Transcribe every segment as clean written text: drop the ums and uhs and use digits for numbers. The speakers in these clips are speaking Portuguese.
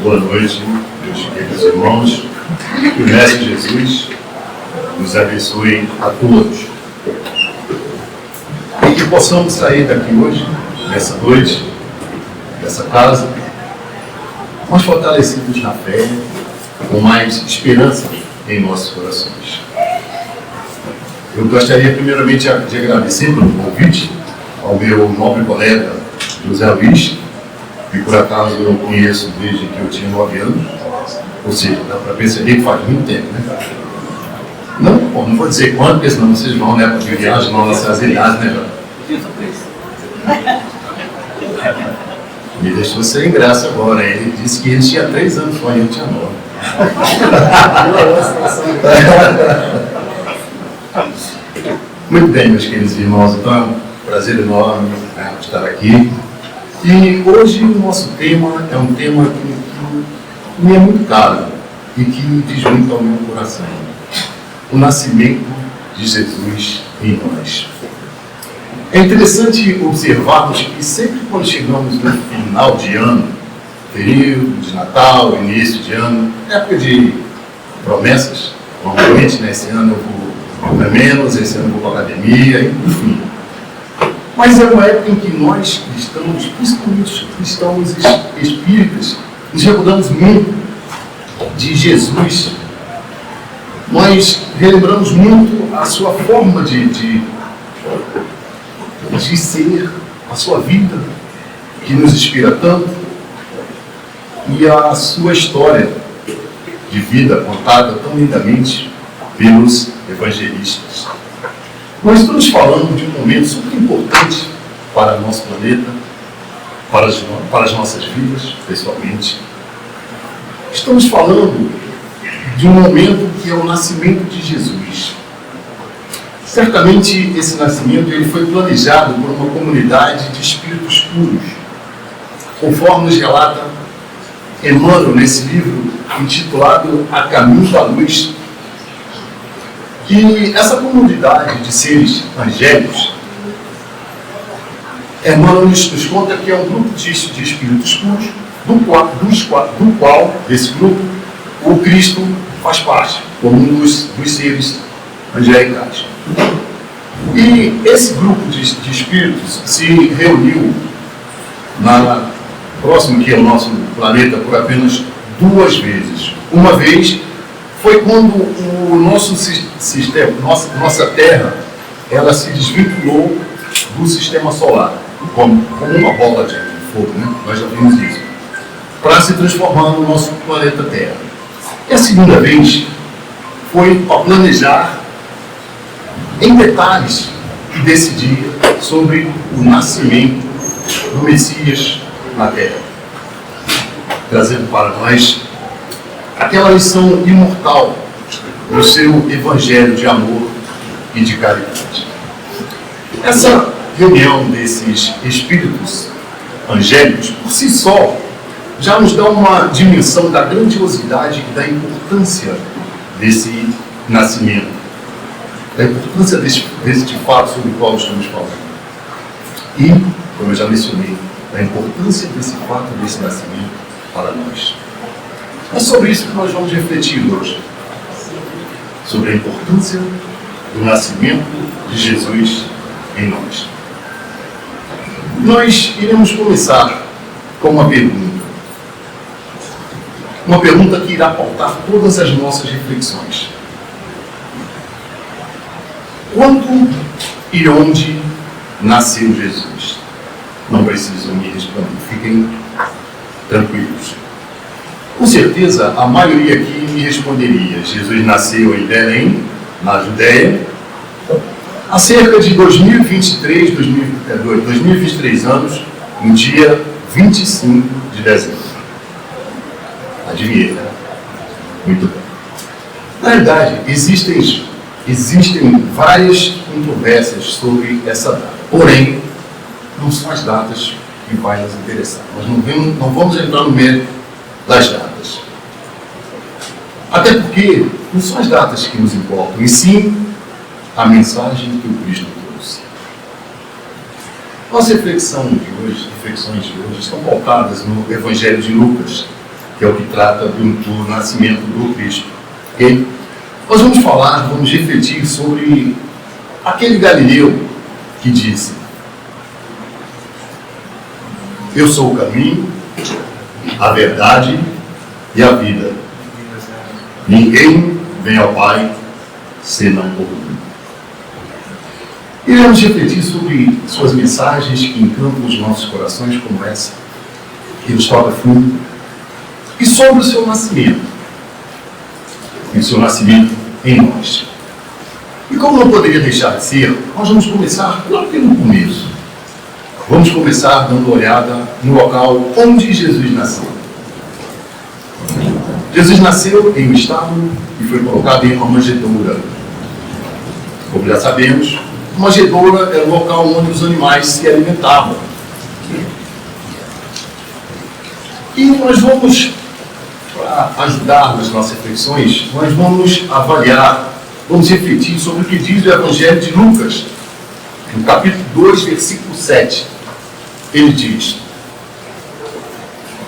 Boa noite, meus queridos irmãos. Que o Mestre Jesus nos abençoe a todos. E que possamos sair daqui hoje, nessa noite, dessa casa, mais fortalecidos na fé, com mais esperança em nossos corações. Eu gostaria primeiramente de agradecer pelo convite ao meu nobre colega José Luiz, que por acaso eu conheço desde que eu tinha 9 anos, ou seja, dá para perceber que faz muito tempo, né? Não vou dizer quanto, porque senão vocês vão, né, para viagem, não nossas idades, né, João? Me deixou sem graça agora. Ele disse que ele tinha 3 anos só e eu tinha 9. Muito bem, meus queridos irmãos, então é um prazer enorme, né, estar aqui. E hoje o nosso tema é um tema que me é muito caro e que diz muito ao meu coração: o nascimento de Jesus em nós. É interessante observarmos que sempre quando chegamos no final de ano, período de Natal, início de ano, época de promessas, normalmente, né, esse ano eu vou comer menos, esse ano eu vou para a academia, enfim. Mas é uma época em que nós cristãos, principalmente os cristãos espíritas, nos recordamos muito de Jesus. Nós relembramos muito a sua forma de ser, a sua vida, que nos inspira tanto, e a sua história de vida contada tão lindamente pelos evangelistas. Nós estamos falando de um momento super importante para o nosso planeta, para as nossas vidas, pessoalmente. Estamos falando de um momento que é o nascimento de Jesus. Certamente esse nascimento ele foi planejado por uma comunidade de espíritos puros, conforme nos relata Emmanuel nesse livro intitulado A Caminho da Luz. E essa comunidade de seres angélicos, Emmanuel nos conta que é um grupo de espíritos puros, do qual, desse grupo, o Cristo faz parte, como um dos seres angelicais. E esse grupo de espíritos se reuniu próximo aqui ao nosso planeta por apenas 2 vezes. Uma vez foi quando o nosso sistema, nossa Terra, ela se desvinculou do sistema solar, como uma bola de fogo, né? Nós já vimos isso, para se transformar no nosso planeta Terra. E a segunda vez foi para planejar em detalhes e decidir sobre o nascimento do Messias na Terra, trazendo para nós aquela lição imortal do seu evangelho de amor e de caridade. Essa reunião desses espíritos angélicos, por si só, já nos dá uma dimensão da grandiosidade e da importância desse nascimento, da importância deste fato sobre o qual estamos falando. E, como eu já mencionei, da importância desse fato, desse nascimento para nós. É sobre isso que nós vamos refletir hoje, sobre a importância do nascimento de Jesus em nós. Nós iremos começar com uma pergunta que irá pautar todas as nossas reflexões. Quando e onde nasceu Jesus? Não precisam me responder, fiquem tranquilos. Com certeza, a maioria aqui me responderia: Jesus nasceu em Belém, na Judéia, há cerca de 2023 anos, no dia 25 de dezembro. Adivinhei, né? Muito bem. Na verdade, existem várias controvérsias sobre essa data. Porém, não são as datas que vai nos interessar. Nós não vamos entrar no mérito das datas. Até porque não são as datas que nos importam, e sim a mensagem que o Cristo trouxe. Nossa reflexões de hoje estão pautadas no Evangelho de Lucas, que é o que trata do nascimento do Cristo. Okay? Nós vamos refletir sobre aquele Galileu que disse: eu sou o caminho, a verdade e a vida. Ninguém vem ao Pai senão por mim. Iremos refletir sobre suas mensagens que encantam os nossos corações, como essa, que nos toca fundo, e sobre o seu nascimento, e o seu nascimento em nós. E como não poderia deixar de ser, nós vamos começar lá pelo começo. Vamos começar dando uma olhada no local onde Jesus nasceu. Jesus nasceu em um estábulo e foi colocado em uma manjedoura. Como já sabemos, a manjedoura era o local onde os animais se alimentavam. E nós vamos, para ajudar nas nossas reflexões, nós vamos avaliar, vamos refletir sobre o que diz o Evangelho de Lucas, no capítulo 2, versículo 7. Ele diz: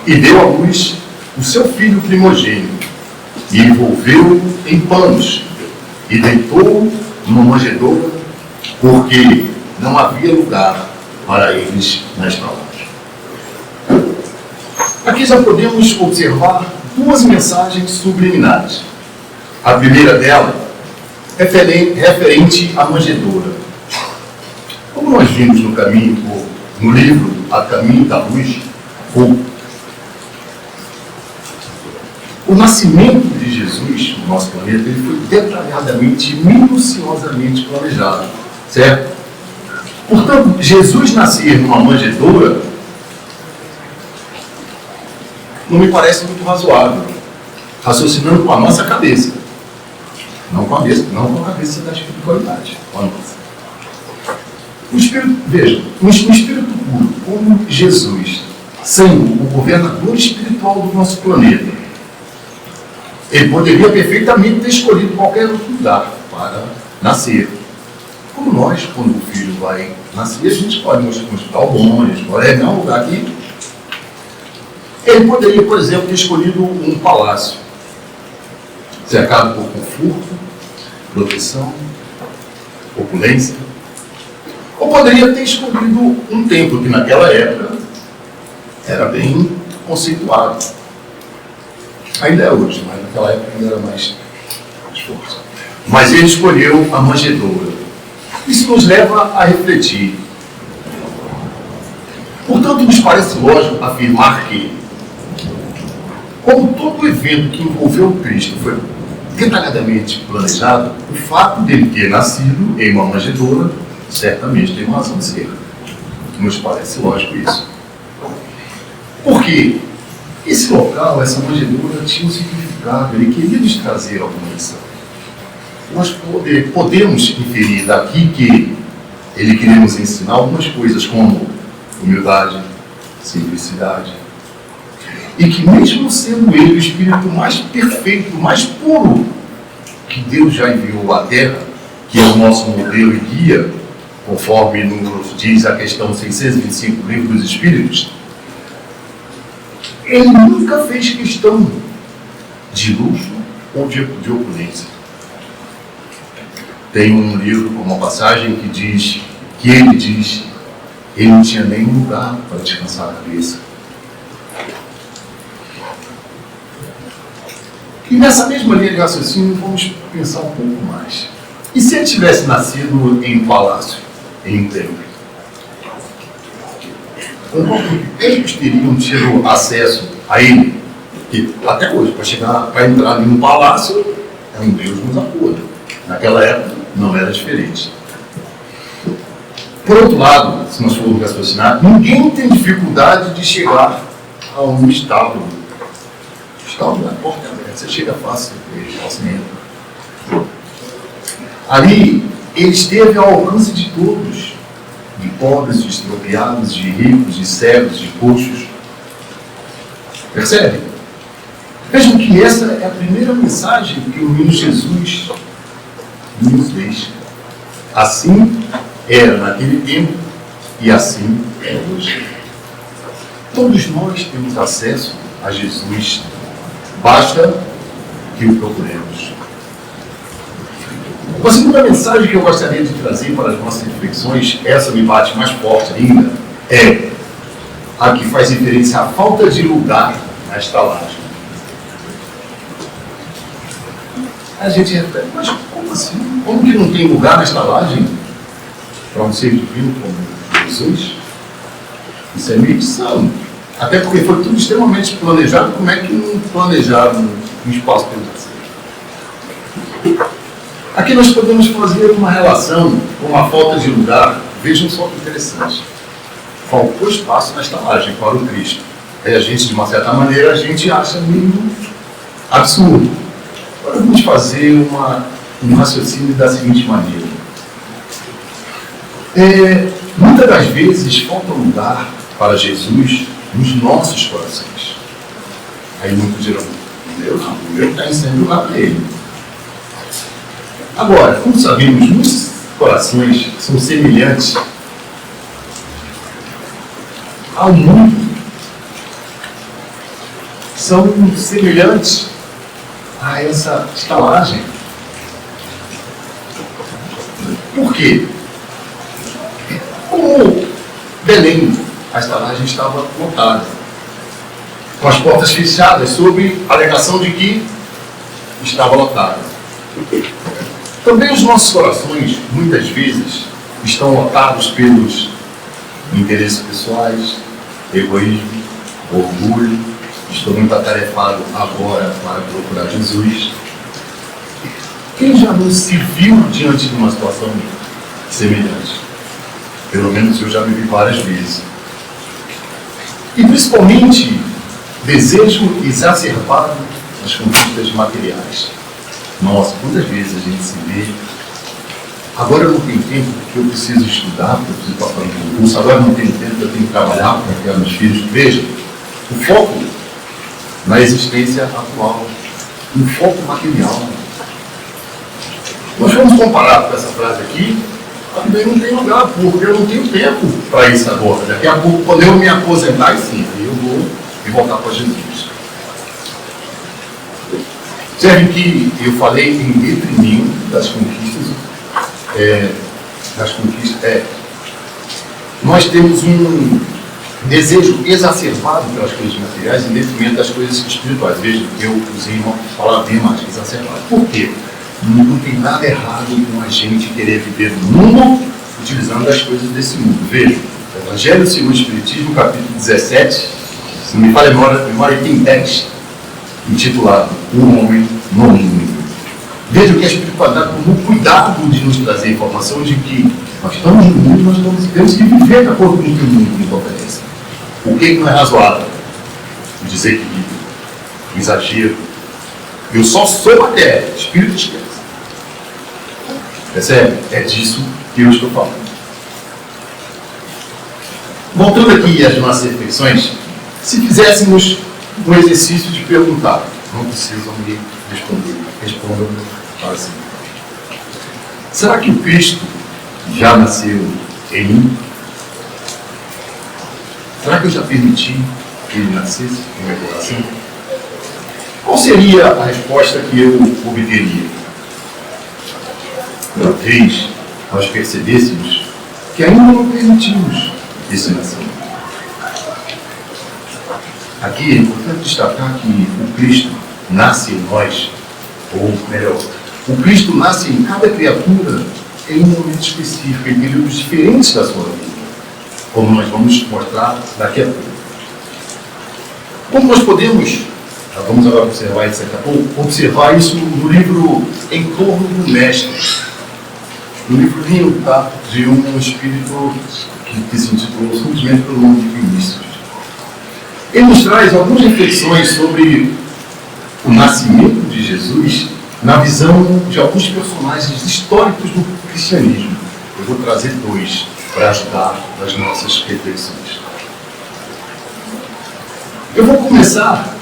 e deu à luz o seu filho primogênito, e envolveu-o em panos, e deitou numa manjedoura, porque não havia lugar para eles na estalagem. Aqui já podemos observar duas mensagens subliminares. A primeira dela, referente à manjedoura. Como nós vimos no livro A Caminho da Luz, o nascimento de Jesus no nosso planeta ele foi detalhadamente, minuciosamente planejado, certo? Portanto, Jesus nascer numa manjedoura não me parece muito razoável, raciocinando com a nossa cabeça, não com a cabeça da espiritualidade, com a nossa. Veja, um espírito puro, como Jesus, sendo o governador espiritual do nosso planeta, ele poderia perfeitamente ter escolhido qualquer outro lugar para nascer. Como nós, quando o filho vai nascer, a gente pode mostrar um hospital bom, a gente pode um lugar aqui. Ele poderia, por exemplo, ter escolhido um palácio, cercado por conforto, proteção, opulência. Ou poderia ter escolhido um templo que naquela época era bem conceituado. Ainda é hoje, mas naquela época ainda era mais forte. Mas ele escolheu a manjedoura. Isso nos leva a refletir. Portanto, nos parece lógico afirmar que, como todo evento que envolveu o Cristo foi detalhadamente planejado, o fato dele ter nascido em uma manjedoura certamente tem uma razão de ser. Nos parece lógico isso. Por quê? Esse local, essa manjedoura, tinha um significado, ele queria nos trazer alguma lição. Nós podemos inferir daqui que ele queria nos ensinar algumas coisas, como humildade, simplicidade, e que mesmo sendo ele o espírito mais perfeito, mais puro, que Deus já enviou à Terra, que é o nosso modelo e guia, conforme nos diz a questão 625 do Livro dos Espíritos, ele nunca fez questão de luxo ou de opulência. Tem um livro com uma passagem que ele diz, ele não tinha nenhum lugar para descansar a cabeça. E nessa mesma linha de raciocínio, vamos pensar um pouco mais. E se ele tivesse nascido em um palácio, em um templo? Eles teriam tido acesso a ele, que até hoje, para entrar em um palácio, é um Deus nos acuda. Naquela época, não era diferente. Por outro lado, se nós formos raciocinar, ninguém tem dificuldade de chegar a um estábulo. O estábulo é a porta aberta, você chega fácil, entra. Ali, ele esteve ao alcance de todos, de pobres, de expropriados, de ricos, de cegos, de coxos. Percebe? Vejam que essa é a primeira mensagem que o menino Jesus nos deixa. Assim era naquele tempo e assim é hoje. Todos nós temos acesso a Jesus basta que o procuremos. Uma segunda mensagem que eu gostaria de trazer para as nossas reflexões, essa me bate mais forte ainda, é a que faz referência à falta de lugar na estalagem. A gente reflete, mas como assim? Como que não tem lugar na estalagem para um ser divino como Jesus? Isso é meio insano. Até porque foi tudo extremamente planejado. Como é que não planejaram um espaço para ele nascer? Aqui nós podemos fazer uma relação com a falta de lugar. Vejam só que interessante. Faltou espaço na estalagem para o Cristo. Aí a gente, de uma certa maneira, a gente acha meio absurdo. Agora vamos fazer um raciocínio da seguinte maneira. Muitas das vezes falta lugar para Jesus nos nossos corações. Aí muitos dirão, o meu está sendo lugar para ele. Agora, como sabemos, muitos corações são semelhantes ao mundo. São semelhantes a essa estalagem. Por quê? Como Belém, a estalagem estava lotada, com as portas fechadas, sob a alegação de que estava lotada. Também os nossos corações, muitas vezes, estão lotados pelos interesses pessoais, egoísmo, orgulho. Estou muito atarefado agora para procurar Jesus. Quem já não se viu diante de uma situação semelhante? Pelo menos eu já me vi várias vezes. E principalmente, desejo exacerbado nas conquistas materiais. Nossa, quantas vezes a gente se vê. Agora eu não tenho tempo porque eu preciso estudar, porque eu preciso passar no concurso. Agora eu não tenho tempo, eu tenho que trabalhar para criar meus filhos. Veja, o foco na existência atual, um foco material. Nós vamos comparar com essa frase aqui, também não tem lugar, porque eu não tenho tempo para isso agora. Daqui a pouco, quando eu me aposentar, sim, aí eu vou me voltar para Jesus. Observe que eu falei em detrimento das conquistas. Nós temos um desejo exacerbado pelas coisas materiais em detrimento das coisas espirituais. Veja que eu usei uma palavra bem mais exacerbada. Por quê? Não tem nada errado com a gente querer viver no mundo utilizando as coisas desse mundo. Veja, Evangelho segundo o Espiritismo, capítulo 17, se não me falha a memória, tem 10, intitulado O Homem no Mundo. Veja que a espiritualidade tomou cuidado de nos trazer a informação de que nós estamos no mundo, nós temos que viver de acordo com o que o mundo nos oferece. O que não é razoável? O desequilíbrio, o exagero. Eu só sou matéria, espírito esquece. Percebe? É disso que eu estou falando. Voltando aqui às nossas reflexões, se fizéssemos um exercício de perguntar, não precisam me responder, respondam para si. Será que o Cristo já nasceu em mim? Será que eu já permiti que ele nascesse em meu coração? Qual seria a resposta que eu obteria? Talvez nós percebêssemos que ainda não permitimos esse nascimento. Aqui é importante destacar que o Cristo nasce em nós, ou melhor, o Cristo nasce em cada criatura em um momento específico, em períodos diferentes da sua vida, como nós vamos mostrar daqui a pouco. Como nós podemos, vamos agora observar isso daqui a pouco, observar isso no livro Em Torno do Mestre, no livro lindo, tá? De um espírito que se intitulou simplesmente pelo nome de Vinícius. Ele nos traz algumas reflexões sobre o nascimento de Jesus na visão de alguns personagens históricos do cristianismo. Eu vou trazer dois para ajudar nas nossas reflexões. Eu vou começar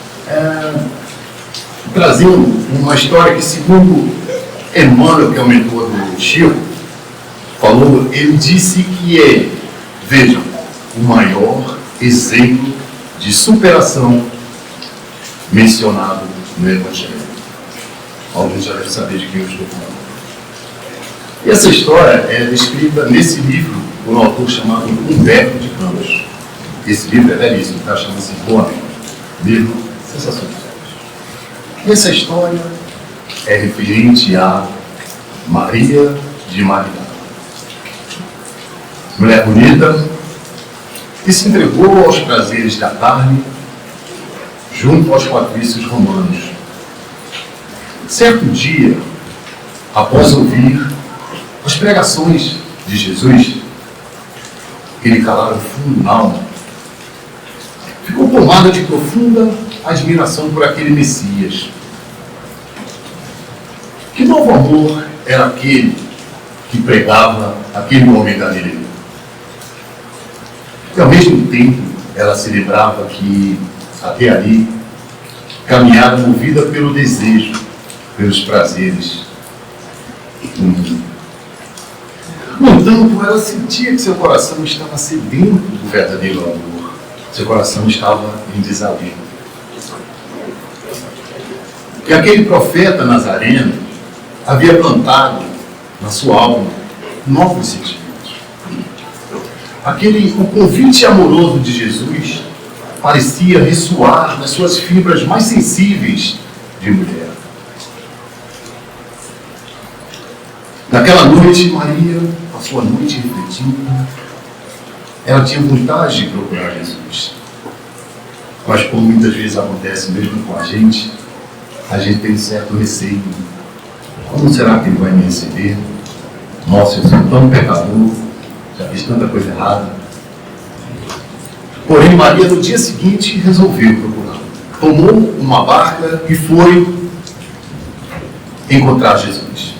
trazendo uma história que, segundo Emmanuel, que é o mentor do Chico, falou, ele disse que é, vejam, o maior exemplo de superação mencionado no Evangelho. Alguns já devem saber de quem eu estou falando. E essa história é descrita nesse livro por um autor chamado Humberto de Campos. Esse livro é belíssimo, tá? Chama-se Boa. Livro sensacional. E essa história é referente a Maria de Magdala. Mulher bonita que se entregou aos prazeres da carne junto aos patrícios romanos. Certo dia, após ouvir as pregações de Jesus, que lhe calaram fundo na alma, ficou tomada de profunda admiração por aquele Messias. Que novo amor era aquele que pregava aquele homem galileu? E ao mesmo tempo ela se lembrava que até ali caminhava movida pelo desejo, pelos prazeres do mundo. No entanto, ela sentia que seu coração estava sedento do verdadeiro amor. Seu coração estava em desalento. E aquele profeta nazareno havia plantado na sua alma novos sentimentos. O convite amoroso de Jesus parecia ressoar nas suas fibras mais sensíveis de mulher. Naquela noite, Maria passou a noite refletindo. Ela tinha vontade de procurar Jesus. Mas, como muitas vezes acontece mesmo com a gente tem um certo receio. Como será que ele vai me receber? Nossa, eu sou tão pecador, já fiz tanta coisa errada. Porém, Maria, no dia seguinte, resolveu procurar. Tomou uma barca e foi encontrar Jesus.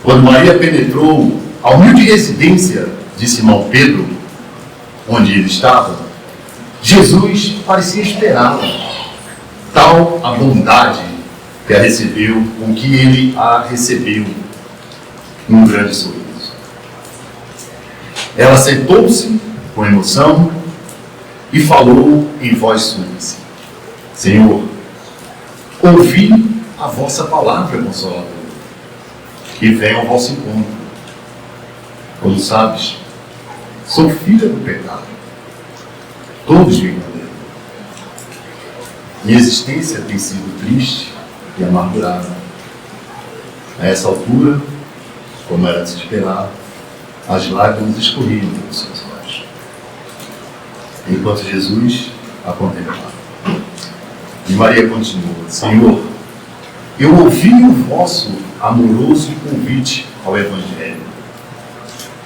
Quando Maria penetrou a humilde residência de Simão Pedro, onde ele estava, Jesus parecia esperá-la. Tal a bondade que a recebeu, com que ele a recebeu, num grande sorriso. Ela sentou-se com emoção e falou em voz súplice: Senhor, ouvi a vossa palavra consoladora, e venho ao vosso encontro. Como sabes, sou filha do pecado. Todos me condenam. Minha existência tem sido triste e amargurada. A essa altura, como era de se esperar, as lágrimas escorriam pelos seus olhos. Enquanto Jesus a contemplava. E Maria continuou: Senhor, eu ouvi o vosso amoroso convite ao Evangelho.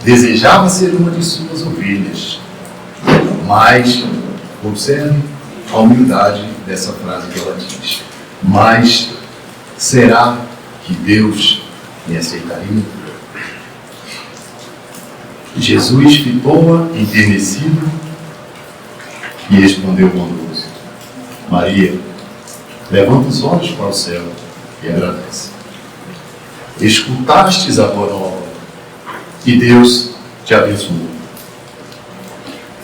Desejava ser uma de suas ovelhas. Mas, observe a humildade dessa frase que ela diz: mas será que Deus me aceitaria? Jesus fitou-a enternecido e respondeu bondoso: Maria, levanta os olhos para o céu e agradece. Escutastes a boa nova e Deus te abençoou.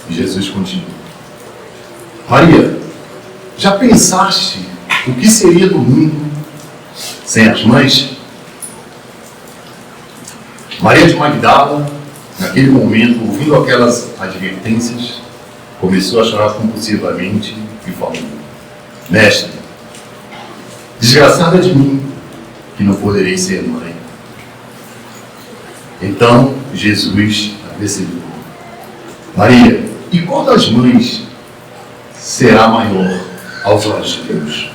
E Jesus continua: Maria, já pensaste o que seria do mundo sem as mães? Maria de Magdala, naquele momento, ouvindo aquelas advertências, começou a chorar compulsivamente e falou: Mestre, desgraçada de mim, que não poderei ser mãe. Então Jesus a percebeu: Maria, e qual das mães será maior aos olhos de Deus?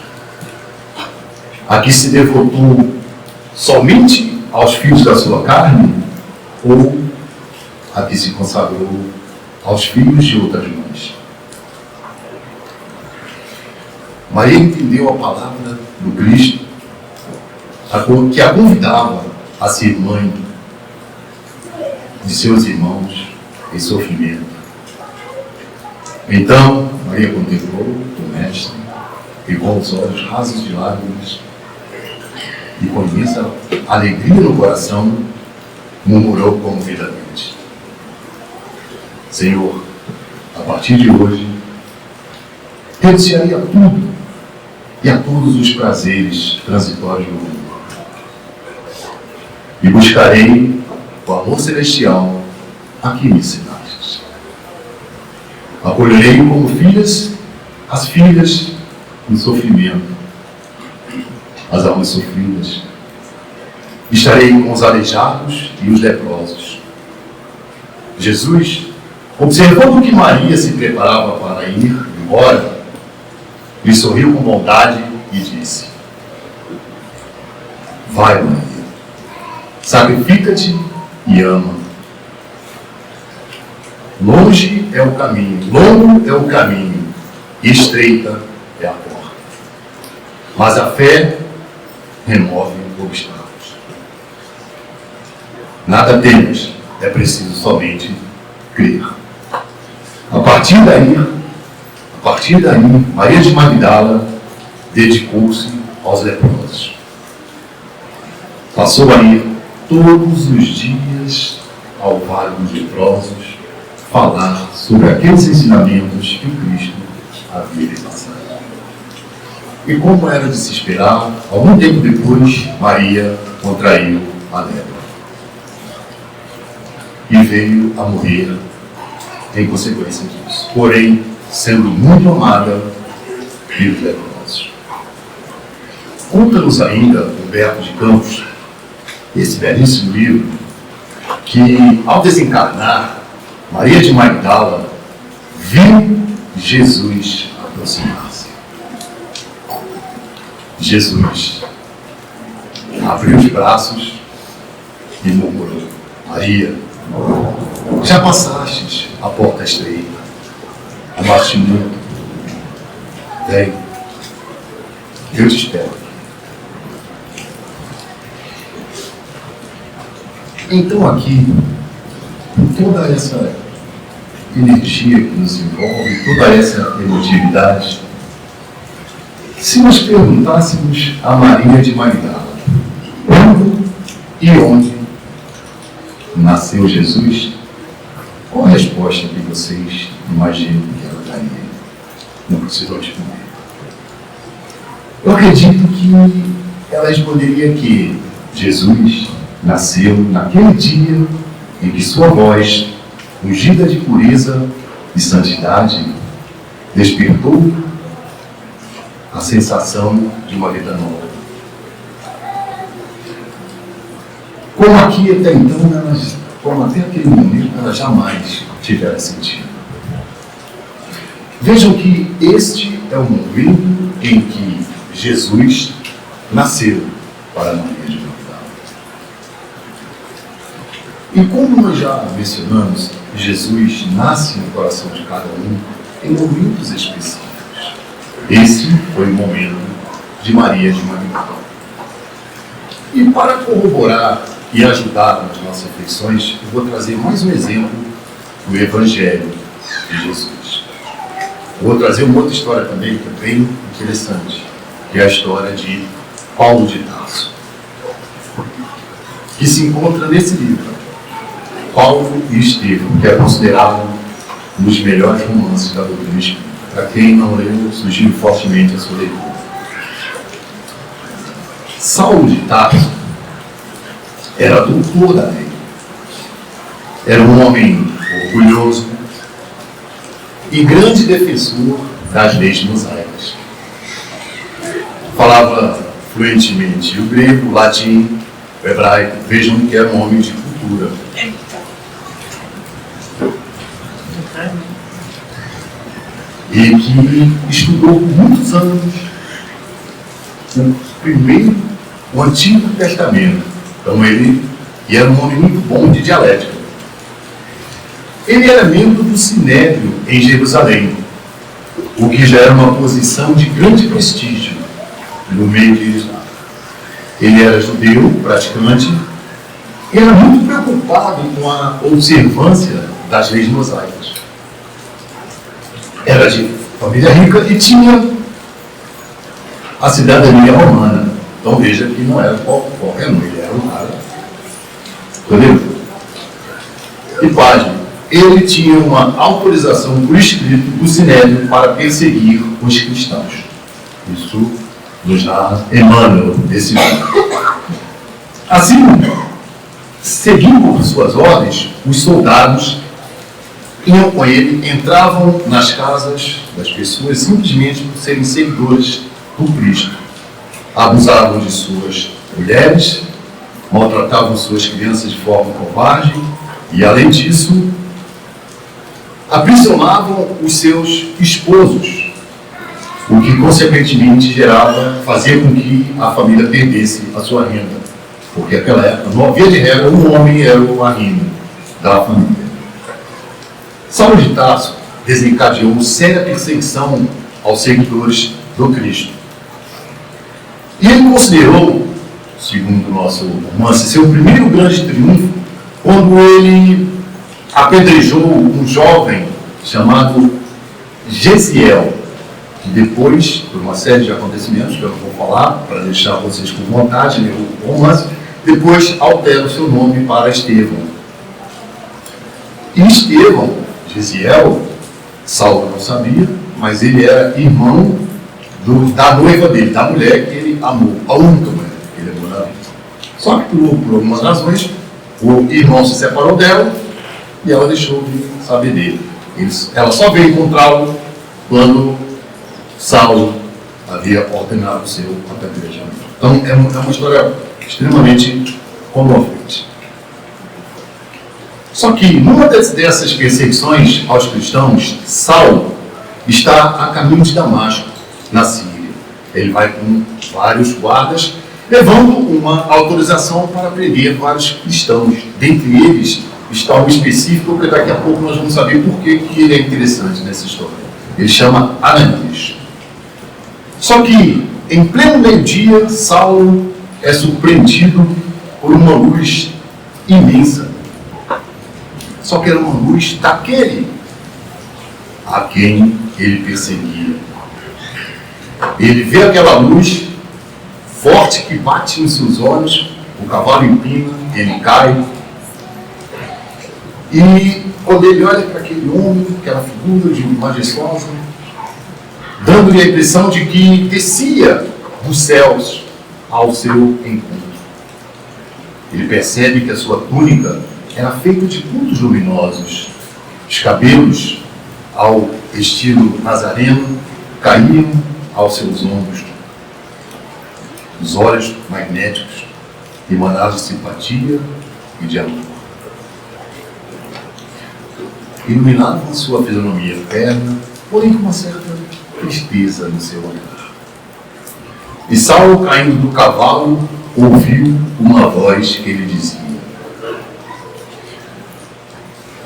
A que se devotou somente aos filhos da sua carne, ou a que se consagrou aos filhos de outras mães? Maria entendeu a palavra do Cristo, que a convidava a ser mãe de seus irmãos em sofrimento. Então, Maria contemplou o Mestre e, com os olhos rasos de lágrimas e com imensa alegria no coração, murmurou comovidamente: Senhor, a partir de hoje, renunciarei a tudo e a todos os prazeres transitórios do mundo. E buscarei o amor celestial a que me ensinastes. Acolherei como filhas as filhas em sofrimento, as almas sofridas. Estarei com os aleijados e os leprosos. Jesus, observando que Maria se preparava para ir embora, lhe sorriu com bondade e disse: vai, Maria, sacrifica-te e ama. Longe é o caminho, longo é o caminho, e estreita é a porta. Mas a fé remove obstáculos. Nada temos, é preciso somente crer. A partir daí, Maria de Magdala dedicou-se aos leprosos. Passou a ir todos os dias ao vale dos leprosos falar sobre aqueles ensinamentos que Cristo havia lhe passado. E como era de se esperar, algum tempo depois, Maria contraiu a lepra e veio a morrer em consequência disso. Porém, sendo muito amada pelos leprosos. Conta-nos ainda Humberto de Campos, esse belíssimo livro, que ao desencarnar, Maria de Magdala viu Jesus aproximar-se. Jesus abriu os braços e murmurou: Maria, já passastes a porta estreita, amaste muito, vem, eu te espero. Então aqui, toda essa energia que nos envolve, toda essa emotividade, se nós perguntássemos a Maria de Magdala quando e onde nasceu Jesus, qual a resposta que vocês imaginam que ela daria? Não precisou responder. Eu acredito que ela responderia que Jesus nasceu naquele dia em que sua voz, ungida de pureza e santidade, despertou a sensação de uma vida nova. Como aqui até então, como até aquele momento, ela jamais tivera sentido. Vejam que este é o momento em que Jesus nasceu para Maria de Magdala. E como nós já mencionamos, Jesus nasce no coração de cada um em momentos específicos. Esse foi o momento de Maria de Magdala. E para corroborar e ajudar nas nossas reflexões, eu vou trazer mais um exemplo do Evangelho de Jesus. Eu vou trazer uma outra história também, que é bem interessante, que é a história de Paulo de Tarso, que se encontra nesse livro, Paulo e Estevão, que é considerado um dos melhores romances da doutrina espírita. Para quem não leu, sugiro fortemente a sua leitura. Saulo de Tarso era doutor da lei. Era um homem orgulhoso e grande defensor das leis mosaicas. Falava fluentemente o grego, o latim, o hebraico. Vejam que era um homem de cultura. E que estudou por muitos anos o Antigo Testamento. Então ele era um homem muito bom de dialética. Ele era membro do Sinédrio em Jerusalém, o que já era uma posição de grande prestígio no meio de Israel. Ele era judeu, praticante, e era muito preocupado com a observância das leis mosaicas. Era de família rica e tinha a cidadania romana. Então veja que não era qualquer um, ele era um cara poderoso. E pasme, ele tinha uma autorização por escrito do Sinédrio para perseguir os cristãos. Isso nos narra Emmanuel desse livro. Assim, seguindo por suas ordens, os soldados iam com ele, entravam nas casas das pessoas simplesmente por serem seguidores do Cristo. Abusavam de suas mulheres, maltratavam suas crianças de forma covarde e, além disso, aprisionavam os seus esposos, o que consequentemente fazia com que a família perdesse a sua renda, porque naquela época, não havia de regra, o homem era o arrimo da família. Saulo de Tarso desencadeou séria perseguição aos seguidores do Cristo. E ele considerou, segundo o nosso romance, seu primeiro grande triunfo quando ele apedrejou um jovem chamado Gesiel, que depois, por uma série de acontecimentos que eu não vou falar, para deixar vocês com vontade, o romance, depois altera o seu nome para Estevão. E Estevão, Gesiel, Saulo não sabia, mas ele era irmão da noiva dele, da mulher que ele amou, a única mulher que ele amou na vida. Só que por algumas razões, o irmão se separou dela e ela deixou de saber dele. Ela só veio encontrá-lo quando Saulo havia ordenado o seu apedrejamento. Então é uma história extremamente comovente. Só que numa dessas perseguições aos cristãos, Saulo está a caminho de Damasco, na Síria. Ele vai com vários guardas, levando uma autorização para prender vários cristãos. Dentre eles está um específico, que daqui a pouco nós vamos saber por que ele é interessante nessa história. Ele chama Ananias. Só que, em pleno meio-dia, Saulo é surpreendido por uma luz imensa. Só que era uma luz daquele a quem ele perseguia. Ele vê aquela luz forte que bate nos seus olhos, o cavalo empina, ele cai. E quando ele olha para aquele homem, aquela figura de majestosa, dando-lhe a impressão de que descia dos céus ao seu encontro. Ele percebe que a sua túnica era feita de pontos luminosos. Os cabelos, ao estilo nazareno, caíam aos seus ombros. Os olhos magnéticos emanavam de simpatia e de amor. Iluminavam sua fisionomia terna, porém com uma certa tristeza no seu olhar. E Saulo, caindo do cavalo, ouviu uma voz que lhe dizia: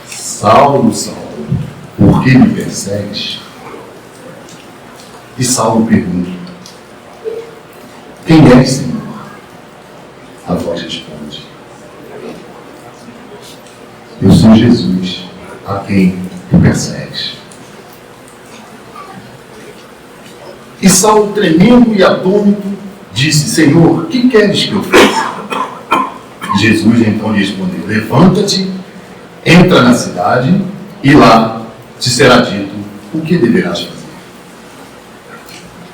Saulo, Saulo, por que me persegues? E Saulo pergunta: quem és, Senhor? A voz responde: eu sou Jesus, a quem tu persegues. E Saulo, tremendo e atônito, disse: Senhor, que queres que eu faça? Jesus então lhe respondeu: levanta-te, entra na cidade, e lá te será dito o que deverás fazer.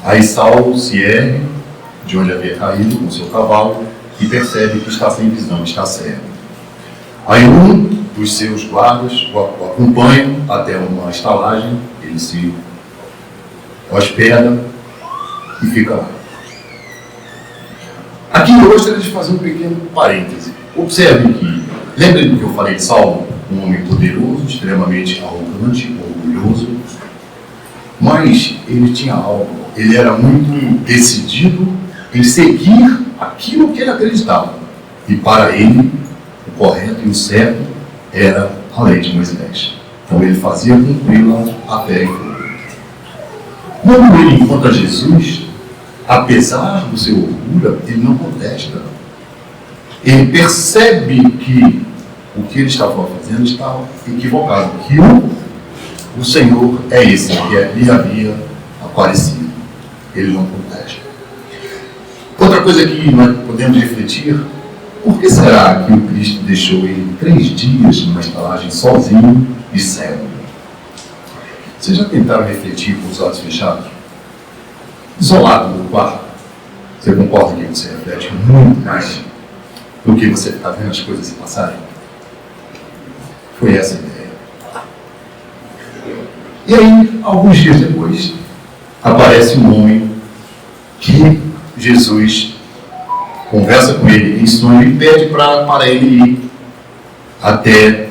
Aí Saulo se ergue de onde havia caído com seu cavalo e percebe que está sem visão, está cego. Aí um dos seus guardas o acompanha até uma estalagem, ele se hospeda e fica lá. Aqui eu gostaria de fazer um pequeno parêntese. Observe que, lembrem do que eu falei de Saulo, um homem poderoso, extremamente arrogante, orgulhoso, mas ele tinha algo, ele era muito decidido em seguir aquilo que ele acreditava. E para ele, o correto e o certo era a lei de Moisés. Então ele fazia cumpri-la a pé e fogo. Quando ele encontra Jesus, apesar do seu orgulho, ele não contesta. Ele percebe que o que ele estava fazendo estava equivocado, que o Senhor é esse que lhe havia aparecido. Ele não contesta. Outra coisa que nós podemos refletir: por que será que o Cristo deixou ele 3 dias numa estalagem sozinho e cego? Vocês já tentaram refletir com os olhos fechados? Isolado no quarto? Você concorda que você reflete muito mais do que você está vendo as coisas se passarem? Foi essa a ideia. E aí, alguns dias depois, aparece um homem que Jesus conversa com ele em sonho e pede para ele ir até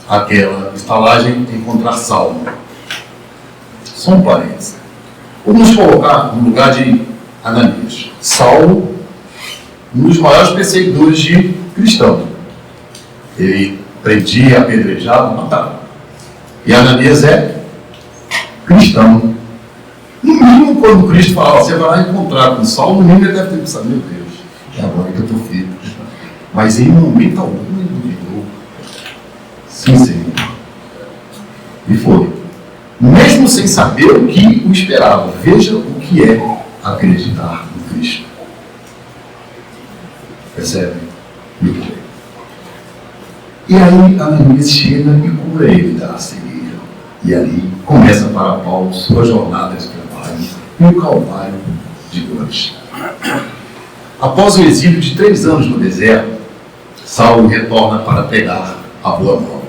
aquela estalagem e encontrar Saulo. Só um parênteses. Vamos colocar no lugar de Ananias. Saulo, um dos maiores perseguidores de cristãos. Ele prendia, apedrejava, matava. E Ananias é cristão. No mínimo, quando Cristo falava, você vai lá encontrar com Saulo, no mínimo ele deve ter pensado, meu Deus, é agora que eu estou feito. Mas em momento algum ele duvidou. Sim, Senhor. E foi. Mesmo sem saber o que o esperava. Veja o que é acreditar no Cristo. Percebe? E aí Ananias chega e cura ele da cegueira. E ali começa para Paulo sua jornada de trabalho e o calvário de dores. Após o exílio de 3 anos no deserto, Saulo retorna para pregar a boa nova.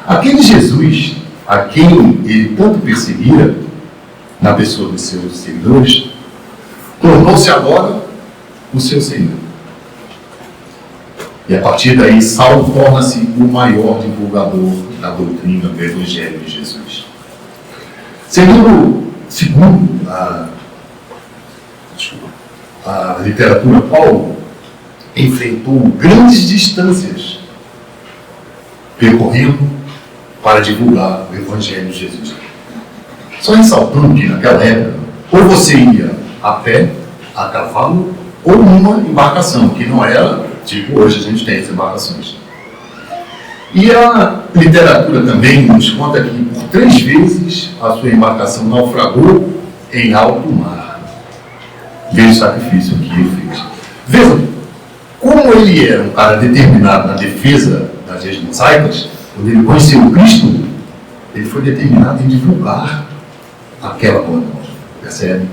Aquele Jesus a quem ele tanto perseguira, na pessoa dos seus seguidores, tornou-se agora o seu Senhor. E a partir daí, Saulo torna-se o maior divulgador da doutrina do Evangelho de Jesus. Segundo a literatura, Paulo enfrentou grandes distâncias percorrendo para divulgar o Evangelho de Jesus. Só ressaltando que naquela época, ou você ia a pé, a cavalo, ou numa embarcação, que não era tipo hoje a gente tem as embarcações. E a literatura também nos conta que por 3 vezes a sua embarcação naufragou em alto mar. Veja o sacrifício que ele fez. Veja, como ele era um cara determinado na defesa das leis mosaicas, quando ele conheceu o Cristo, ele foi determinado em divulgar aquela boa nova. Percebe?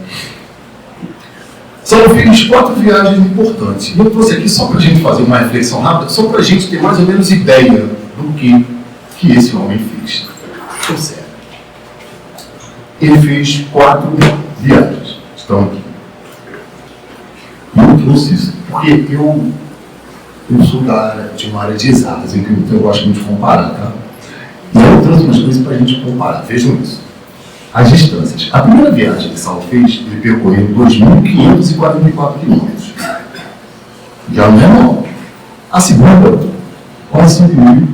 Saulo fez 4 viagens importantes. E eu trouxe aqui só para a gente fazer uma reflexão rápida, só para a gente ter mais ou menos ideia do que esse homem fez. Percebe? Ele fez 4 viagens. Estão aqui. E eu trouxe isso porque eu sou de uma área de exatas, em que eu gosto muito de comparar, tá? E eu trouxe umas coisas para a gente comparar. Vejam isso. As distâncias. A primeira viagem que Saulo fez, ele percorreu 2.544 quilômetros. Já não é mal. A segunda, quase 5.000.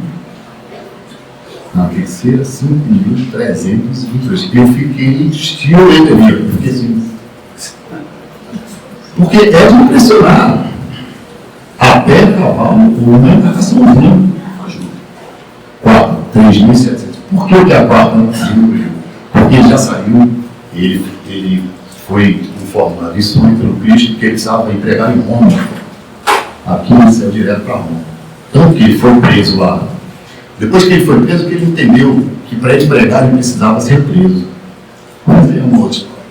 Na terceira, 5.322. Eu fiquei estilando ali. Eu fiquei assim. Porque é de impressionar. A pé, cavalo, ou uma embarcaçãozinha. 3.700. Por que a quarta não diminuiu? Porque ele já saiu, ele foi informado, isso entra no Cristo, que ele precisava empregar em Roma. Aqui ele saiu direto para Roma. Tanto que ele foi preso lá. Depois que ele foi preso, que ele entendeu que para ele pregar ele precisava ser preso. Mas é uma outra história.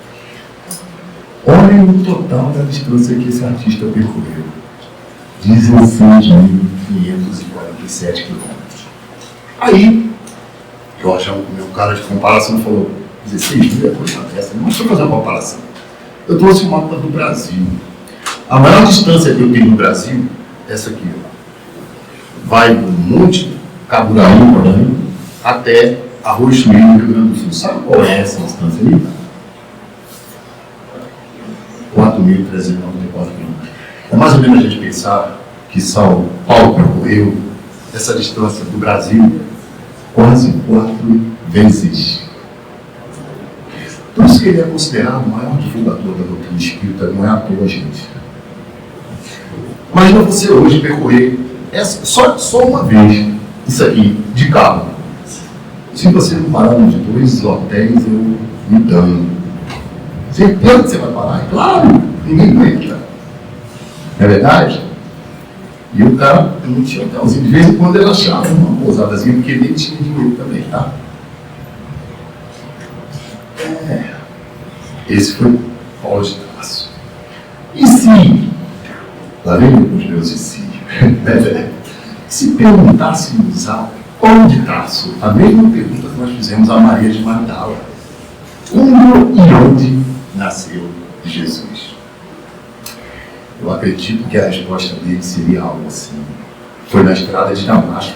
Olhem o total da distância que esse artista percorreu. 16.547 quilômetros. Aí, eu achava que o meu cara de comparação falou, 16.000 é coisa dessa, mas deixa eu fazer uma comparação. Eu trouxe um mapa do Brasil. A maior distância que eu tenho no Brasil é essa aqui, ó. Vai do Monte Caburaí até Arroz Chuí, no Rio Grande do Sul. Sabe qual é essa distância aí? 4.394 quilômetros. É mais ou menos a gente pensar que Paulo percorreu essa distância do Brasil quase 4 vezes. Por isso que ele é considerado o maior divulgador da doutrina espírita, não é à toa, gente. Imagina você hoje percorrer só uma vez isso aqui, de carro. Se você não parar de 2 hotéis, eu me dano. Certeza que você vai parar? Claro, ninguém aguenta. Não é verdade? E o cara não tinha hotelzinho. De vez em quando ele achava uma pousadazinha, porque ele nem tinha dinheiro também, tá? Esse foi Paulo de Tarso. se, lá vem os meus e se, se perguntássemos a Paulo de Tarso a mesma pergunta que nós fizemos a Maria de Magdala: como e onde nasceu Jesus? Eu acredito que a resposta dele seria algo assim: foi na estrada de Damasco.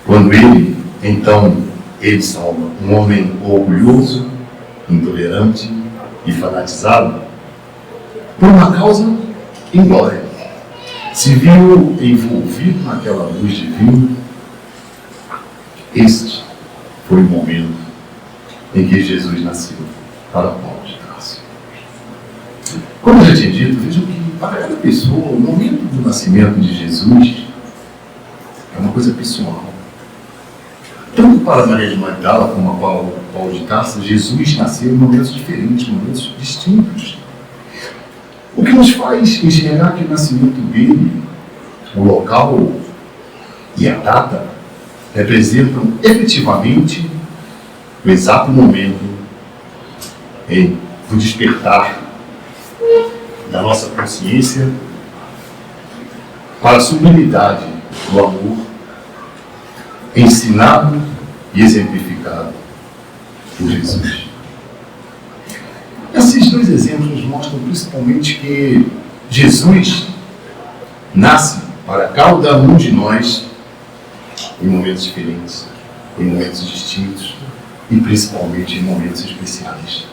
Quando ele salva um homem orgulhoso, intolerante e fanatizado, por uma causa inglória. Se viu envolvido naquela luz divina. Este foi o momento em que Jesus nasceu para Paulo de Tarso. Como eu já tinha dito, vejam que para cada pessoa, o momento do nascimento de Jesus é uma coisa pessoal. Tanto para Maria de Magdala como a Paulo de Tarso, Jesus nasceu em momentos diferentes, momentos distintos. O que nos faz enxergar que o nascimento dele, o local e a data, representam efetivamente o exato momento do despertar da nossa consciência para a sublimidade do amor ensinado e exemplificado por Jesus. Esses dois exemplos mostram principalmente que Jesus nasce para cada um de nós em momentos diferentes, em momentos distintos e principalmente em momentos especiais.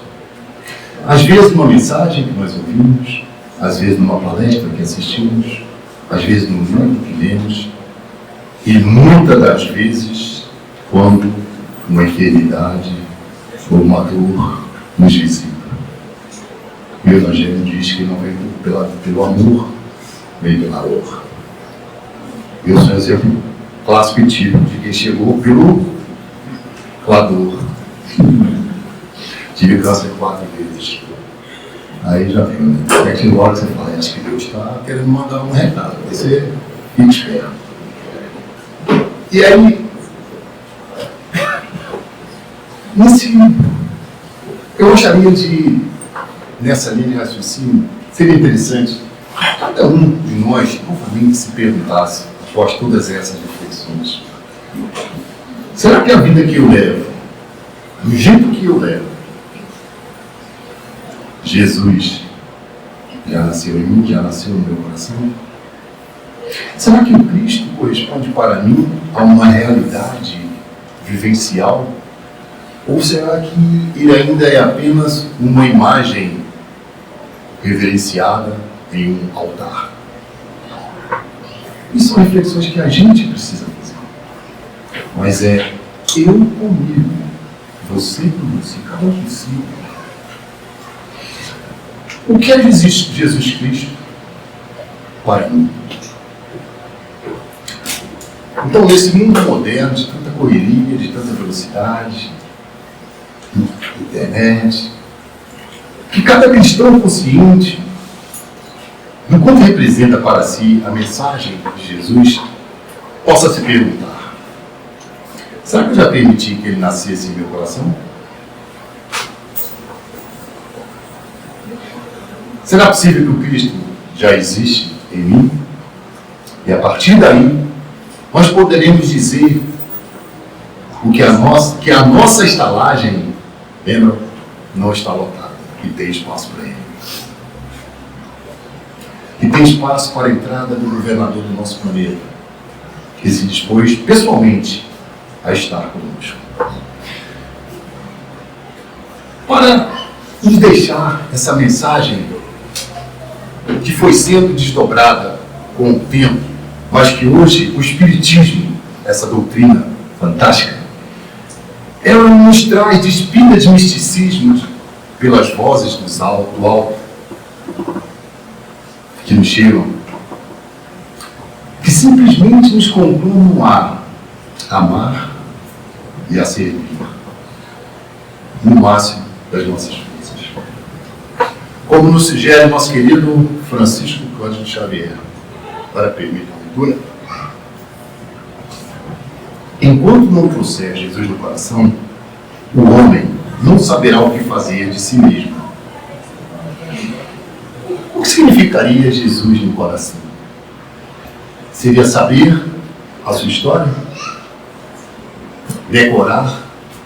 Às vezes numa mensagem que nós ouvimos, às vezes numa palestra que assistimos, às vezes num livro que lemos, e muitas das vezes quando uma enfermidade ou uma dor nos visita. O Evangelho diz que não vem pelo amor, vem pela dor. Eu sou um exemplo clássico e típico de quem chegou pela dor. Tive câncer 4 vezes. Aí já viu, né? É que logo você fala, acho que Deus está querendo mandar um recado. Você fica esperto. E aí, eu gostaria de, nessa linha de raciocínio, seria interessante cada um de nós novamente se perguntasse, após todas essas reflexões: será que a vida que eu levo, do jeito que eu levo, Jesus já nasceu em mim, já nasceu no meu coração? Será que o Cristo corresponde para mim a uma realidade vivencial? Ou será que ele ainda é apenas uma imagem reverenciada em um altar? E são reflexões que a gente precisa fazer. Mas é eu comigo, você com você, cada um consigo. O que é Jesus Cristo para mim? Então, nesse mundo moderno, de tanta correria, de tanta velocidade, internet, que cada cristão consciente do quanto representa para si a mensagem de Jesus, possa se perguntar: será que eu já permiti que ele nascesse em meu coração? Será possível que o Cristo já existe em mim? E a partir daí, nós poderemos dizer que a nossa estalagem, lembra, não está lotada, que tem espaço para ele. Que tem espaço para a entrada do governador do nosso planeta, que se dispôs pessoalmente a estar conosco. Para nos deixar essa mensagem que foi sendo desdobrada com o tempo, mas que hoje o Espiritismo, essa doutrina fantástica, ela nos traz despida de misticismo pelas vozes do alto que nos chegam, que simplesmente nos conclamam a amar e a servir no máximo das nossas forças. Como nos sugere nosso querido Francisco Cândido Xavier. Agora permita a leitura. Enquanto não trouxer Jesus no coração, o homem não saberá o que fazer de si mesmo. significaria Jesus no coração? Seria saber a sua história? Decorar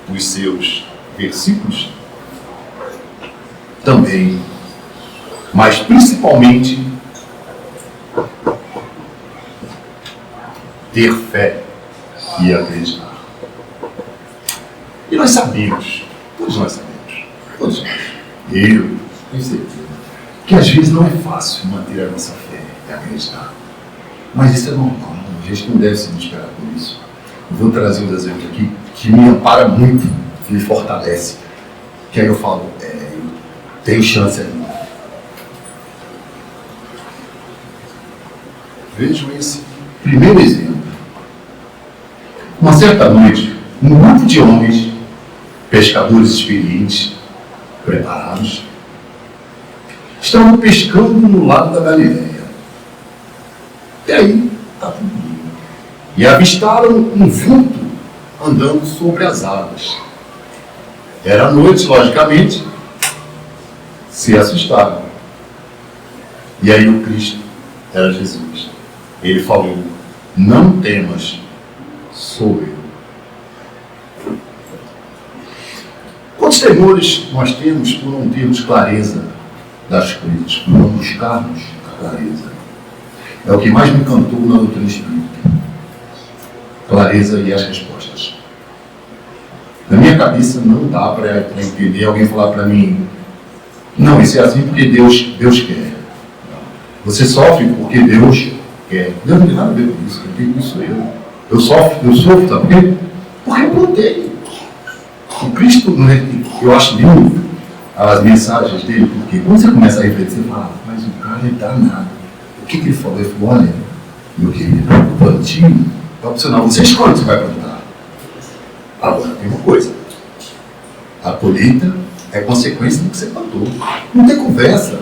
os seus versículos? Também, mas principalmente ter fé e acreditar. E nós sabemos, todos nós, eu tenho certeza, que às vezes não é fácil manter a nossa fé e acreditar. Mas isso é normal, a gente não deve se desesperar por isso. Eu vou trazer um exemplo aqui que me ampara muito, que me fortalece. Que aí eu falo, eu tenho chance ainda. Vejam esse primeiro exemplo. Uma certa noite, um grupo de homens, pescadores experientes, preparados, estavam pescando no lago da Galileia. E aí, está tudo bem. E avistaram um vulto andando sobre as águas. Era noite, logicamente, se assustaram. E aí o Cristo era Jesus. Ele falou, não temas, sou eu. Quantos temores nós temos por não termos clareza das coisas, por não buscarmos a clareza? É o que mais me encantou na doutrina espírita. Clareza e as respostas. Na minha cabeça não dá para entender alguém falar para mim, não, isso é assim porque Deus quer. Você sofre porque Deus quer. Deus não tem nada a ver com isso, quem sou eu. Eu sofro, sabe por quê? Porque eu plantei. O Cristo, eu acho lindo as mensagens dele, porque quando você começa a refletir, você fala, mas o cara é danado. O que ele falou? Ele falou, olha, meu querido, o plantio é opcional. Você escolhe o que você vai plantar. Agora, tem uma coisa. A colheita é consequência do que você plantou. Não tem conversa.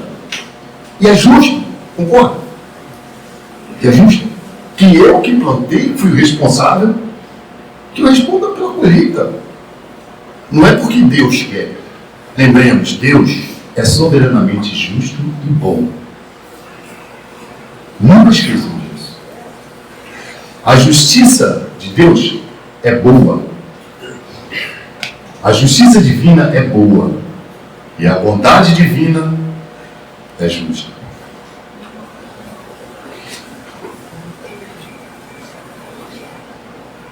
E é justo, concorda? E é justo. Que eu que plantei, fui o responsável, que eu responda pela colheita. Não é porque Deus quer. Lembremos, Deus é soberanamente justo e bom. Nunca esqueçam disso. A justiça de Deus é boa. A justiça divina é boa. E a bondade divina é justa.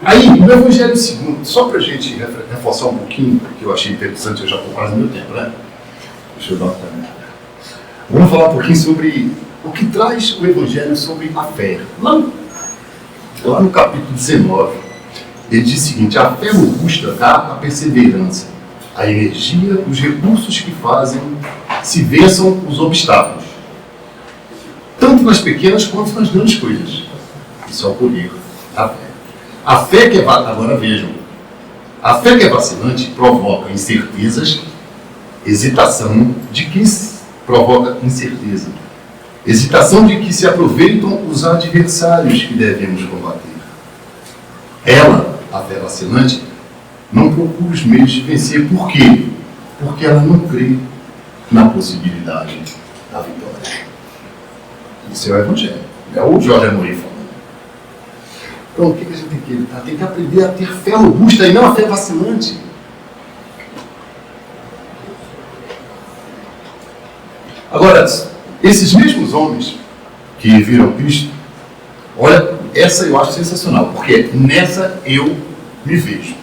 Aí, no Evangelho segundo, só para a gente reforçar um pouquinho, que eu achei interessante, eu já estou quase no meu tempo, né? Deixa eu dar também. Vamos falar um pouquinho sobre o que traz o Evangelho sobre a fé. Lá no capítulo 19, ele diz o seguinte, a fé robusta dá a perseverança, a energia, os recursos que fazem se vençam os obstáculos, tanto nas pequenas quanto nas grandes coisas. Isso é o poder da fé. A fé que é agora vejam, a fé que é vacilante provoca incertezas, hesitação de que provoca incerteza, hesitação de que se aproveitam os adversários que devemos combater. Ela, a fé vacilante, não procura os meios de vencer. Por quê? Porque ela não crê na possibilidade da vitória. Isso é o Evangelho. É o Jorge Amorim falando. Então, o que a gente tem que evitar? Tem que aprender a ter fé robusta e não a fé vacilante. Agora, esses mesmos homens que viram Cristo, olha, essa eu acho sensacional, porque nessa eu me vejo.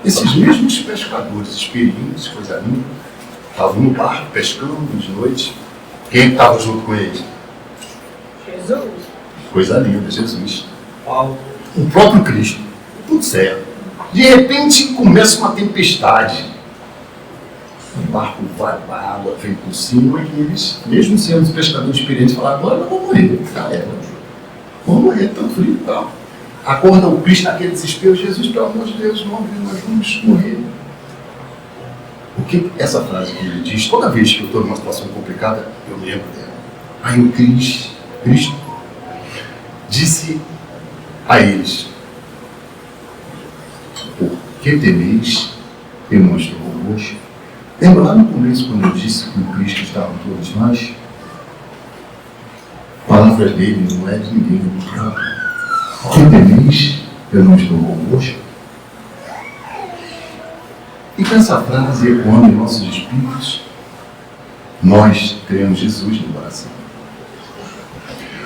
Esses mesmos pescadores experientes, coisa linda, estavam no barco pescando de noite. Quem estava junto com eles? Jesus. Coisa linda, Jesus. O próprio Cristo, tudo certo. De repente começa uma tempestade. O barco vai, a água vem por cima e eles, mesmo sendo os pescadores experientes, falaram, agora nós vamos morrer. Vamos morrer, tão frio e tal. Acorda o Cristo naquele desespero, Jesus, pelo amor de Deus, nós vamos morrer. O que essa frase que ele diz, toda vez que eu estou numa situação complicada, eu me lembro dela. Aí o Cristo disse a eles, por que temeis, irmãos convosco? Lembra lá no começo, quando eu disse que o Cristo estava em todos nós? palavras dele, não é de ninguém. Por que temeis, eu não estou convosco? E com essa frase ecoando em nossos espíritos, nós teremos Jesus no coração.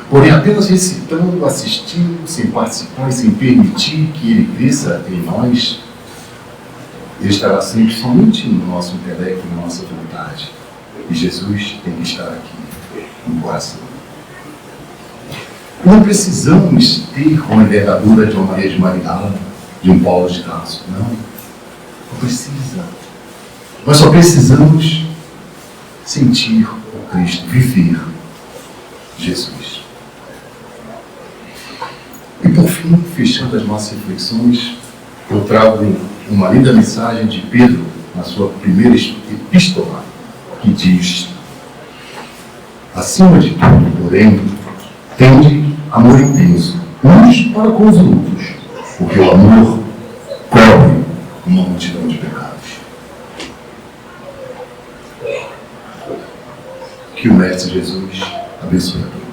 Porém, apenas recitando, assistindo, sem participar e sem permitir que ele cresça em nós, ele estará sempre somente no nosso intelecto, na nossa vontade. E Jesus tem que estar aqui no coração. Não precisamos ter uma envergadura de uma Maria de Marial, de um Paulo de Tarso. Não precisa. Nós só precisamos sentir o Cristo, viver Jesus. E por fim, fechando as nossas reflexões, eu trago uma linda mensagem de Pedro na sua primeira epístola, que diz: acima de tudo, porém, tende amor intenso, uns para com os outros, porque o amor cobre uma multidão de pecados. Que o Mestre Jesus abençoe a todos.